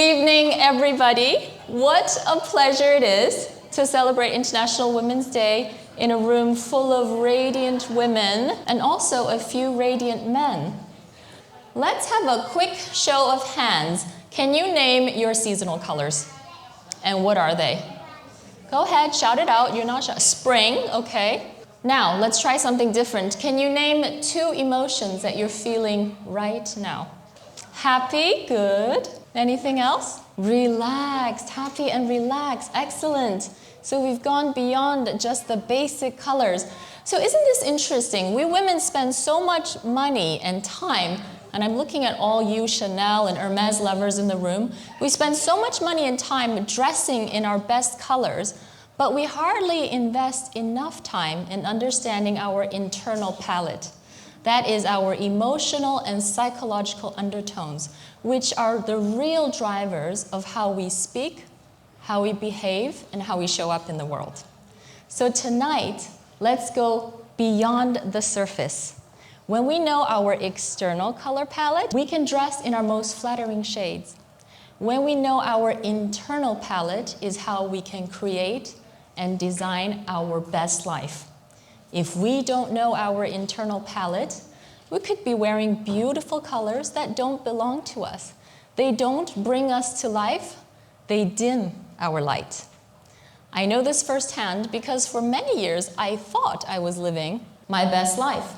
evening, everybody. What a pleasure it is to celebrate International Women's Day in a room full of radiant women and also a few radiant men. Let's have a quick show of hands. Can you name your seasonal colors? And what are they? Go ahead, shout it out. You're not shy. Spring, okay. Now, let's try something different. Can you name 2 emotions that you're feeling right now? Happy, good. Anything else? Relaxed, happy and relaxed, excellent. So we've gone beyond just the basic colors. So isn't this interesting? We women spend so much money and time, and I'm looking at all you Chanel and Hermes lovers in the room. We spend so much money and time dressing in our best colors, but we hardly invest enough time in understanding our internal palette. That is our emotional and psychological undertones, which are the real drivers of how we speak, how we behave, and how we show up in the world. So tonight, let's go beyond the surface. When we know our external color palette, we can dress in our most flattering shades. When we know our internal palette is how we can create and design our best life. If we don't know our internal palette, we could be wearing beautiful colors that don't belong to us. They don't bring us to life, they dim our light. I know this firsthand because for many years I thought I was living my best life.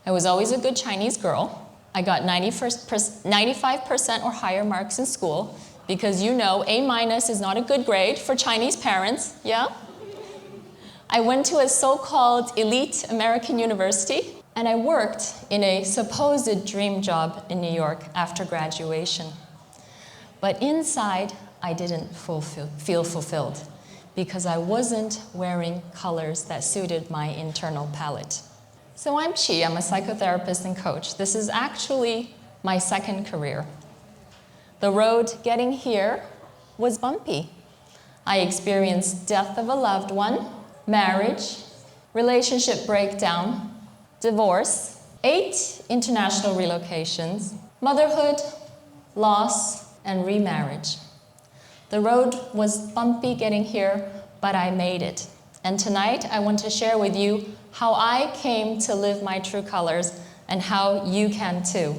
I was always a good Chinese girl. I got 95% or higher marks in school because you know A- is not a good grade for Chinese parents, yeah? I went to a so-called elite American university, and I worked in a supposed dream job in New York after graduation. But inside, I didn't feel fulfilled because I wasn't wearing colors that suited my internal palette. So I'm Chi, I'm a psychotherapist and coach. This is actually my second career. The road getting here was bumpy. I experienced death of a loved one, marriage, relationship breakdown, divorce, 8 international relocations, motherhood, loss, and remarriage. The road was bumpy getting here, but I made it. And tonight, I want to share with you how I came to live my true colors and how you can too.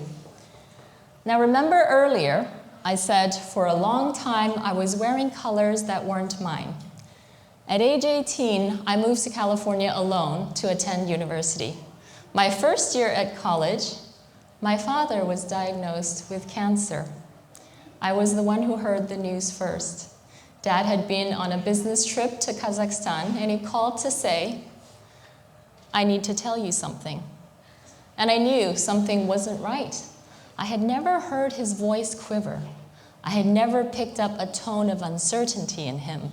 Now remember earlier, I said for a long time I was wearing colors that weren't mine. At age 18, I moved to California alone to attend university. My first year at college, my father was diagnosed with cancer. I was the one who heard the news first. Dad had been on a business trip to Kazakhstan, and he called to say, "I need to tell you something." And I knew something wasn't right. I had never heard his voice quiver. I had never picked up a tone of uncertainty in him.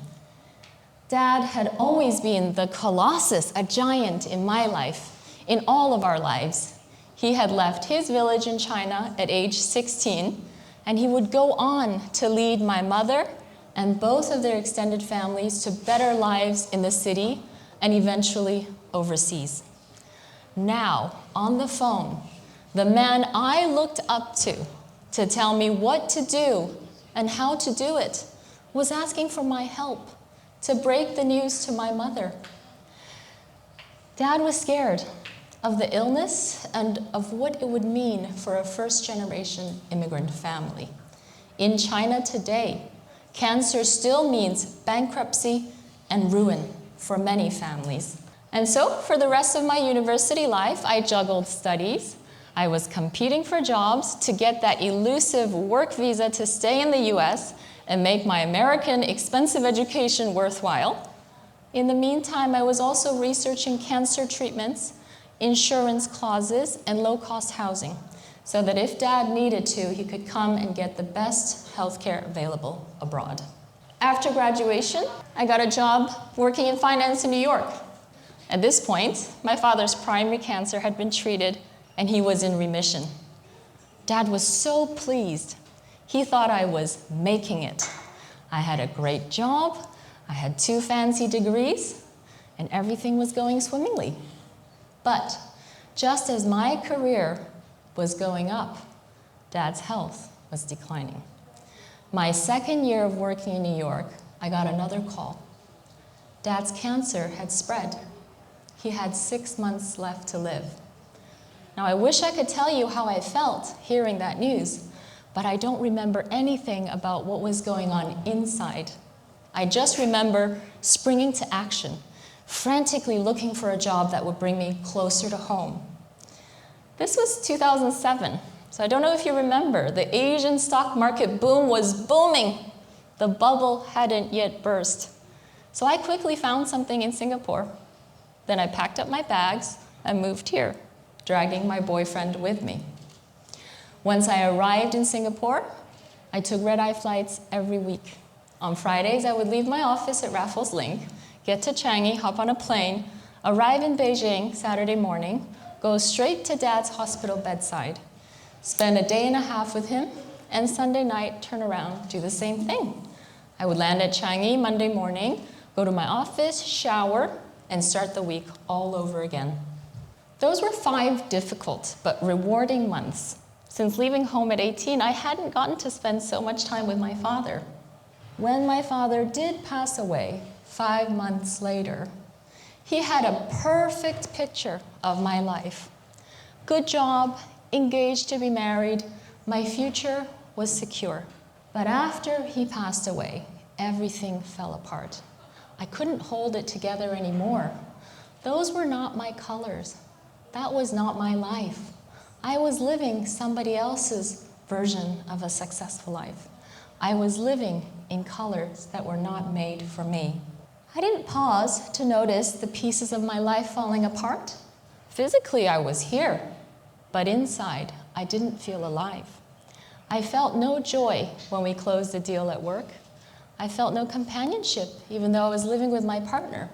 Dad had always been the colossus, a giant in my life, in all of our lives. He had left his village in China at age 16, and he would go on to lead my mother and both of their extended families to better lives in the city and eventually overseas. Now, on the phone, the man I looked up to tell me what to do and how to do it, was asking for my help to break the news to my mother. Dad was scared of the illness and of what it would mean for a first-generation immigrant family. In China today, cancer still means bankruptcy and ruin for many families. And so, for the rest of my university life, I juggled studies. I was competing for jobs to get that elusive work visa to stay in the US and make my American expensive education worthwhile. In the meantime, I was also researching cancer treatments, insurance clauses, and low-cost housing, so that if Dad needed to, he could come and get the best healthcare available abroad. After graduation, I got a job working in finance in New York. At this point, my father's primary cancer had been treated, and he was in remission. Dad was so pleased. He thought I was making it. I had a great job, I had 2 fancy degrees, and everything was going swimmingly. But just as my career was going up, Dad's health was declining. My second year of working in New York, I got another call. Dad's cancer had spread. He had 6 months left to live. Now, I wish I could tell you how I felt hearing that news, but I don't remember anything about what was going on inside. I just remember springing to action, frantically looking for a job that would bring me closer to home. This was 2007, so I don't know if you remember. The Asian stock market boom was booming. The bubble hadn't yet burst. So I quickly found something in Singapore. Then I packed up my bags and moved here, dragging my boyfriend with me. Once I arrived in Singapore, I took red-eye flights every week. On Fridays, I would leave my office at Raffles Link, get to Changi, hop on a plane, arrive in Beijing Saturday morning, go straight to Dad's hospital bedside, spend a day and a half with him, and Sunday night turn around, do the same thing. I would land at Changi Monday morning, go to my office, shower, and start the week all over again. Those were 5 difficult but rewarding months. Since leaving home at 18, I hadn't gotten to spend so much time with my father. When my father did pass away 5 months later, he had a perfect picture of my life. Good job, engaged to be married, my future was secure. But after he passed away, everything fell apart. I couldn't hold it together anymore. Those were not my colors. That was not my life. I was living somebody else's version of a successful life. I was living in colors that were not made for me. I didn't pause to notice the pieces of my life falling apart. Physically, I was here, but inside, I didn't feel alive. I felt no joy when we closed a deal at work. I felt no companionship, even though I was living with my partner.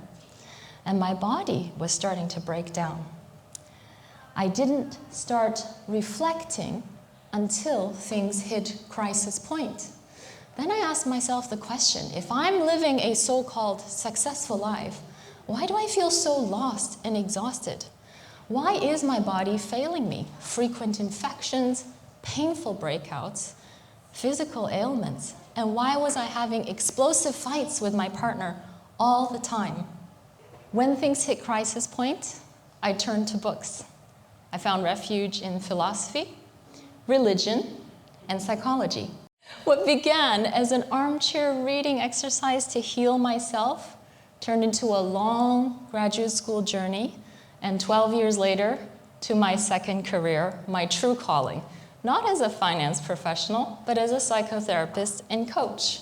And my body was starting to break down. I didn't start reflecting until things hit crisis point. Then I asked myself the question, if I'm living a so-called successful life, why do I feel so lost and exhausted? Why is my body failing me? Frequent infections, painful breakouts, physical ailments, and why was I having explosive fights with my partner all the time? When things hit crisis point, I turned to books. I found refuge in philosophy, religion, and psychology. What began as an armchair reading exercise to heal myself turned into a long graduate school journey, and 12 years later, to my second career, my true calling, not as a finance professional, but as a psychotherapist and coach.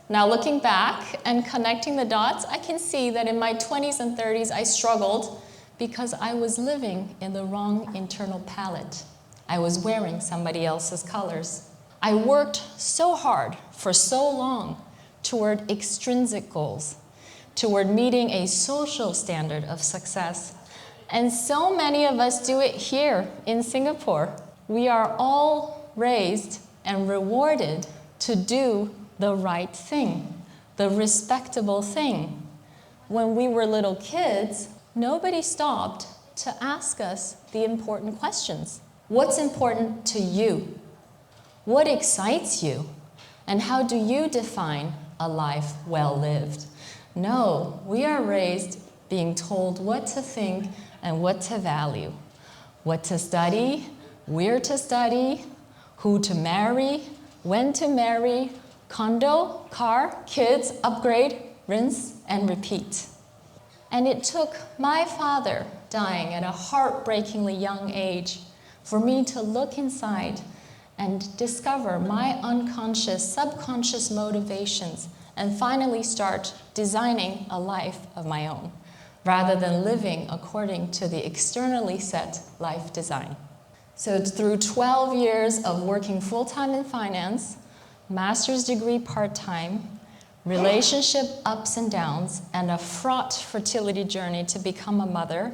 Now looking back and connecting the dots, I can see that in my 20s and 30s, I struggled because I was living in the wrong internal palette. I was wearing somebody else's colors. I worked so hard for so long toward extrinsic goals, toward meeting a social standard of success. And so many of us do it here in Singapore. We are all raised and rewarded to do the right thing, the respectable thing. When we were little kids, nobody stopped to ask us the important questions. What's important to you? What excites you? And how do you define a life well lived? No, we are raised being told what to think and what to value, what to study, where to study, who to marry, when to marry, condo, car, kids, upgrade, rinse, and repeat. And it took my father dying at a heartbreakingly young age for me to look inside and discover my unconscious, subconscious motivations and finally start designing a life of my own, rather than living according to the externally set life design. So through 12 years of working full-time in finance, master's degree part-time, relationship ups and downs, and a fraught fertility journey to become a mother,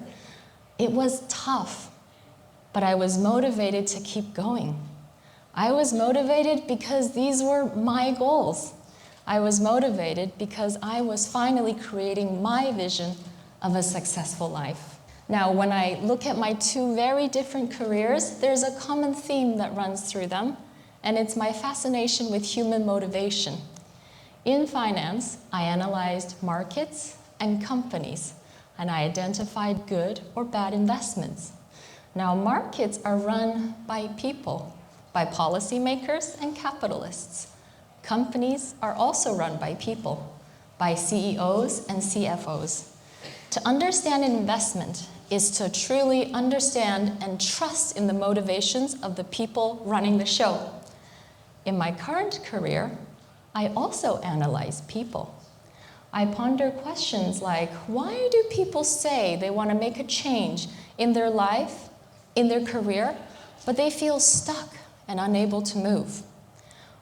it was tough, but I was motivated to keep going. I was motivated because these were my goals. I was motivated because I was finally creating my vision of a successful life. Now, when I look at my 2 very different careers, there's a common theme that runs through them, and it's my fascination with human motivation. In finance, I analyzed markets and companies, and I identified good or bad investments. Now, markets are run by people, by policymakers and capitalists. Companies are also run by people, by CEOs and CFOs. To understand an investment is to truly understand and trust in the motivations of the people running the show. In my current career, I also analyze people. I ponder questions like, why do people say they want to make a change in their life, in their career, but they feel stuck and unable to move?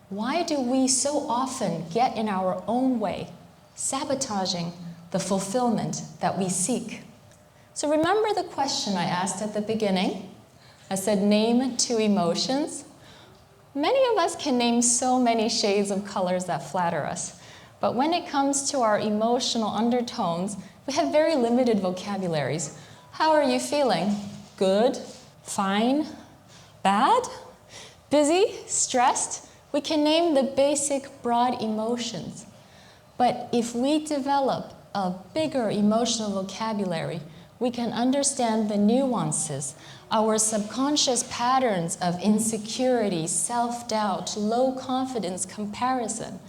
Why do we so often get in our own way, sabotaging the fulfillment that we seek? So remember the question I asked at the beginning? I said, name 2 emotions. Many of us can name so many shades of colors that flatter us. But when it comes to our emotional undertones, we have very limited vocabularies. How are you feeling? Good? Fine? Bad? Busy? Stressed? We can name the basic broad emotions. But if we develop a bigger emotional vocabulary, we can understand the nuances, our subconscious patterns of insecurity, self-doubt, low confidence, comparison.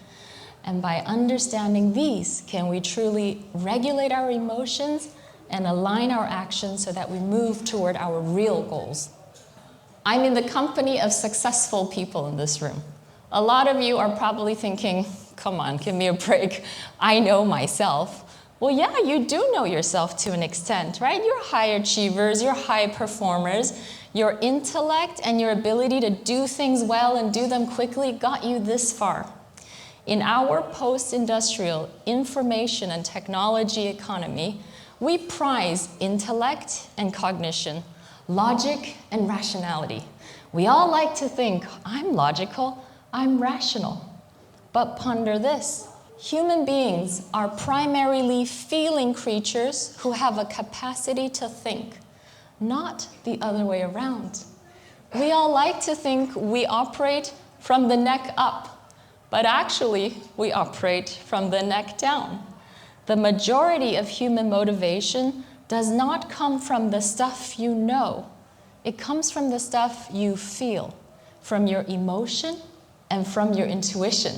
And by understanding these, can we truly regulate our emotions and align our actions so that we move toward our real goals? I'm in the company of successful people in this room. A lot of you are probably thinking, come on, give me a break. I know myself. Well, yeah, you do know yourself to an extent, right? You're high achievers, you're high performers. Your intellect and your ability to do things well and do them quickly got you this far. In our post-industrial information and technology economy, we prize intellect and cognition, logic and rationality. We all like to think, I'm logical, I'm rational. But ponder this. Human beings are primarily feeling creatures who have a capacity to think, not the other way around. We all like to think we operate from the neck up, but actually we operate from the neck down. The majority of human motivation does not come from the stuff you know. It comes from the stuff you feel, from your emotion and from your intuition.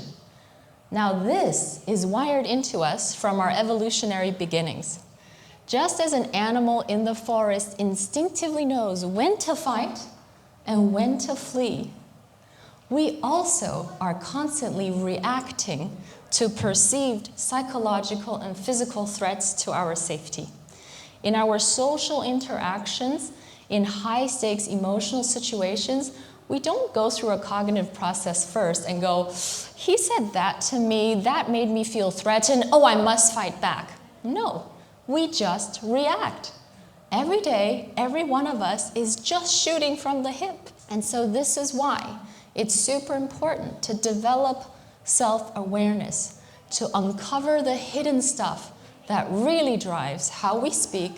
Now this is wired into us from our evolutionary beginnings. Just as an animal in the forest instinctively knows when to fight and when to flee, we also are constantly reacting to perceived psychological and physical threats to our safety. In our social interactions, in high-stakes emotional situations, we don't go through a cognitive process first and go, he said that to me, that made me feel threatened, oh, I must fight back. No, we just react. Every day, every one of us is just shooting from the hip. And so this is why it's super important to develop self-awareness, to uncover the hidden stuff that really drives how we speak,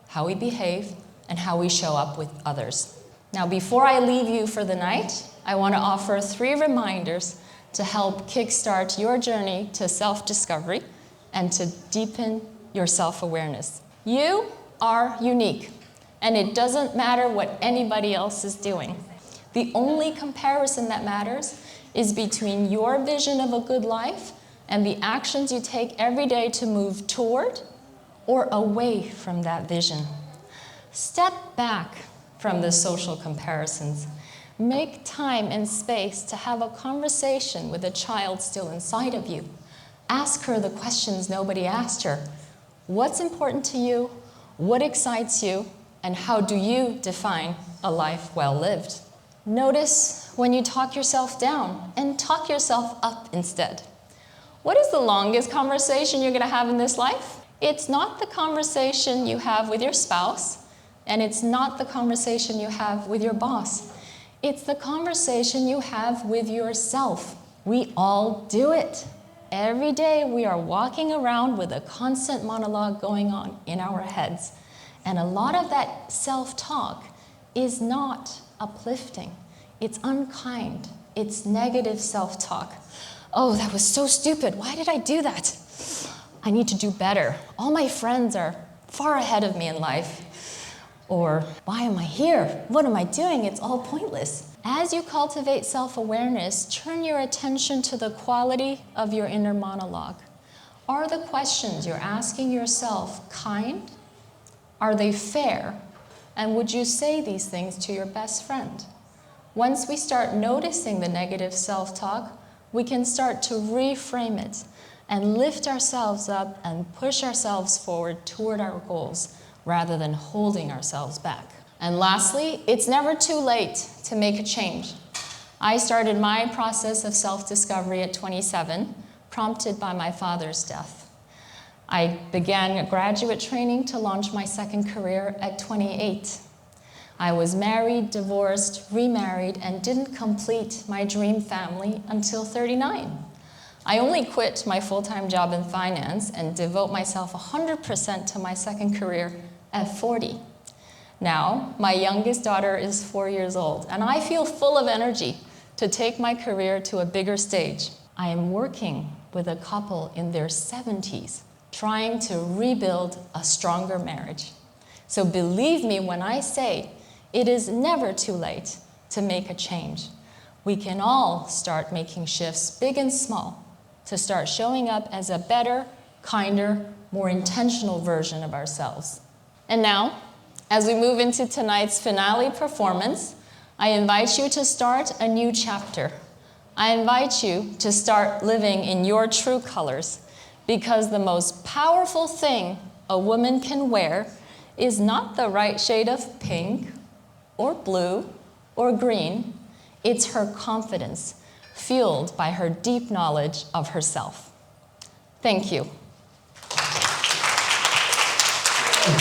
how we behave, and how we show up with others. Now, before I leave you for the night, I want to offer 3 reminders to help kickstart your journey to self-discovery and to deepen your self-awareness. You are unique, and it doesn't matter what anybody else is doing. The only comparison that matters is between your vision of a good life and the actions you take every day to move toward or away from that vision. Step back from the social comparisons. Make time and space to have a conversation with a child still inside of you. Ask her the questions nobody asked her. What's important to you? What excites you? And how do you define a life well lived? Notice when you talk yourself down and talk yourself up instead. What is the longest conversation you're going to have in this life? It's not the conversation you have with your spouse, and it's not the conversation you have with your boss. It's the conversation you have with yourself. We all do it. Every day we are walking around with a constant monologue going on in our heads. And a lot of that self-talk is not uplifting. It's unkind. it's negative self-talk. Oh, that was so stupid. Why did I do that? I need to do better. All my friends are far ahead of me in life. Or, why am I here? What am I doing? It's all pointless. As you cultivate self-awareness, turn your attention to the quality of your inner monologue. Are the questions you're asking yourself kind? Are they fair? And would you say these things to your best friend? Once we start noticing the negative self-talk, we can start to reframe it and lift ourselves up and push ourselves forward toward our goals, rather than holding ourselves back. And lastly, it's never too late to make a change. I started my process of self-discovery at 27, prompted by my father's death. I began a graduate training to launch my second career at 28. I was married, divorced, remarried, and didn't complete my dream family until 39. I only quit my full-time job in finance and devote myself 100% to my second career at 40. Now, my youngest daughter is 4 years old, and I feel full of energy to take my career to a bigger stage. I am working with a couple in their 70s, trying to rebuild a stronger marriage. So believe me when I say it is never too late to make a change. We can all start making shifts, big and small, to start showing up as a better, kinder, more intentional version of ourselves. And now, as we move into tonight's finale performance, I invite you to start a new chapter. I invite you to start living in your true colors, because the most powerful thing a woman can wear is not the right shade of pink, or blue, or green. It's her confidence, fueled by her deep knowledge of herself. Thank you.